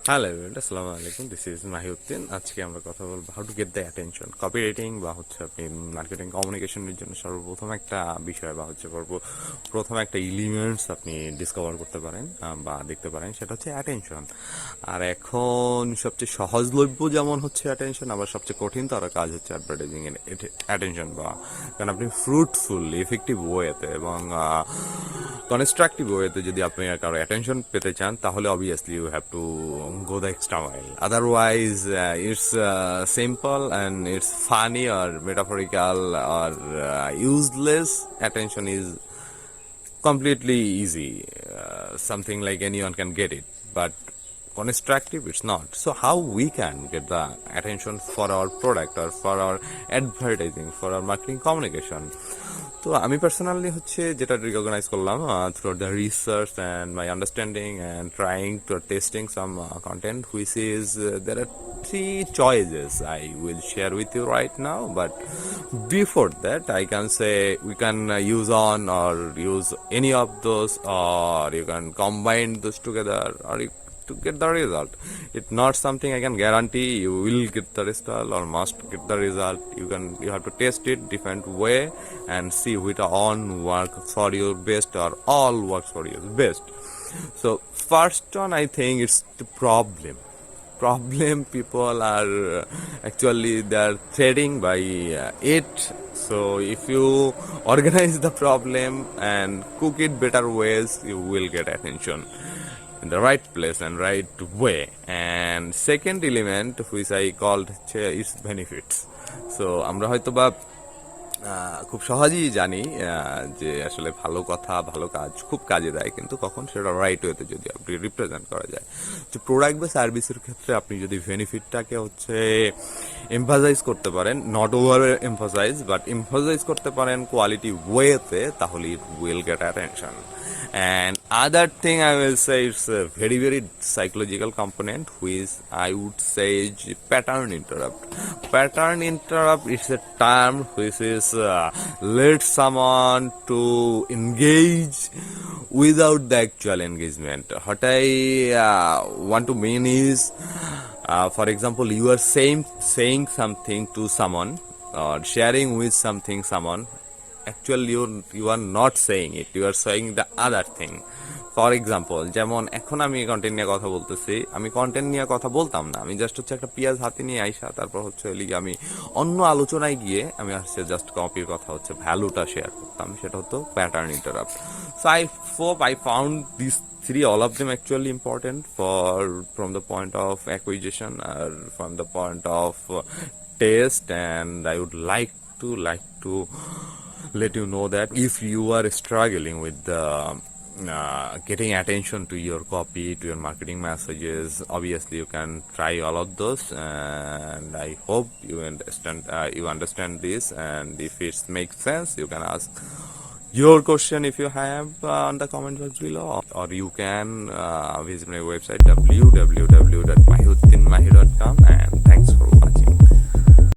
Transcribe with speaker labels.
Speaker 1: Hello everyone, আসসালামু আলাইকুম। This is Mahiuddin. আজকে আমরা কথা বলবো how to get the attention. Copy writing বা হচ্ছে আপনি মার্কেটিং কমিউনিকেশনের জন্য সর্বপ্রথম একটা বিষয় বা হচ্ছে প্রথম একটা এলিমেন্টস আপনি ডিসকভার করতে পারেন বা দেখতে পারেন, সেটা হচ্ছে অ্যাটেনশন। আর এখন সবচেয়ে সহজলভ্য যেমন হচ্ছে অ্যাটেনশন, আবার সবচেয়ে কঠিন তার কাজ হচ্ছে অ্যাডভার্টাইজিং এর অ্যাটেনশন বা কারণ আপনি ফ্রুটফুল ইফেক্টিভ ওয়েতে এবং কনস্ট্রাকটিভ ওয়েতে যদি আপনি কারো অ্যাটেনশন পেতে চান, তাহলে obviously you have to go the extra mile. Otherwise, it's simple and it's funny or metaphorical or useless. Attention is completely easy. Something like anyone can get it, but constructive it's not. So how we can get the attention for our product or for our advertising, for our marketing communication? তো আমি personally হচ্ছে যেটা recognise করলাম through the research and my understanding and trying to testing some content which is there are three choices I will share with you right now. But before that, I can say we can use on or use any of those, or you can combine those together, or you to get the result. It's not something I can guarantee you will get the result or must get the result. You have to test it different way and see which on work for your best or all works for your best. So first one, I think it's the problem people are actually they are threading by it. So if you organize the problem and cook it better ways, you will get attention in the right place and right way. And second element which I called is benefits. So আমরা হয়তো বা খুব সহজেই জানি যে আসলে ভালো কথা ভালো কাজ খুব কাজে দেয়, কিন্তু কখন সেটা রাইট ওয়েতে যদি আপনি রিপ্রেজেন্ট করা যায়। যে প্রোডাক্ট বা সার্ভিসের ক্ষেত্রে আপনি যদি বেনিফিটটাকে হচ্ছে এমফাসাইজ করতে পারেন, not over emphasise but emphasise করতে পারেন কোয়ালিটি ওয়েতে, তাহলে it will get attention. And other thing I will say, it's a very psychological component, which I would say is pattern interrupt. Pattern interrupt is a term which is let someone to engage without the actual engagement. What I want to mean is, for example, you are saying something to someone or sharing with someone. Actually you are not saying it, you are saying the other thing. For example, যেমন এখন আমি content নিয়ে কথা বলতেছি, আমি content নিয়ে কথা বলতাম না, আমি জাস্ট হচ্ছে একটা পেঁয়াজ হাতে নিয়ে আইসা তারপর হচ্ছে লিগে আমি অন্য আলোচনায় গিয়ে আমি হচ্ছে জাস্ট কপির কথা হচ্ছে ভ্যালুটা শেয়ার করতাম, সেটা হতো pattern interrupt. So I hope I found this three, all of them actually important from the point of acquisition or from the point of taste. And I would like to let you know that if you are struggling with the getting attention to your copy, to your marketing messages, obviously you can try all of those, and I hope you understand this. And if it makes sense, you can ask your question if you have on the comment box below, or you can visit my website www.mahiuddinmahi.com. And thanks for watching.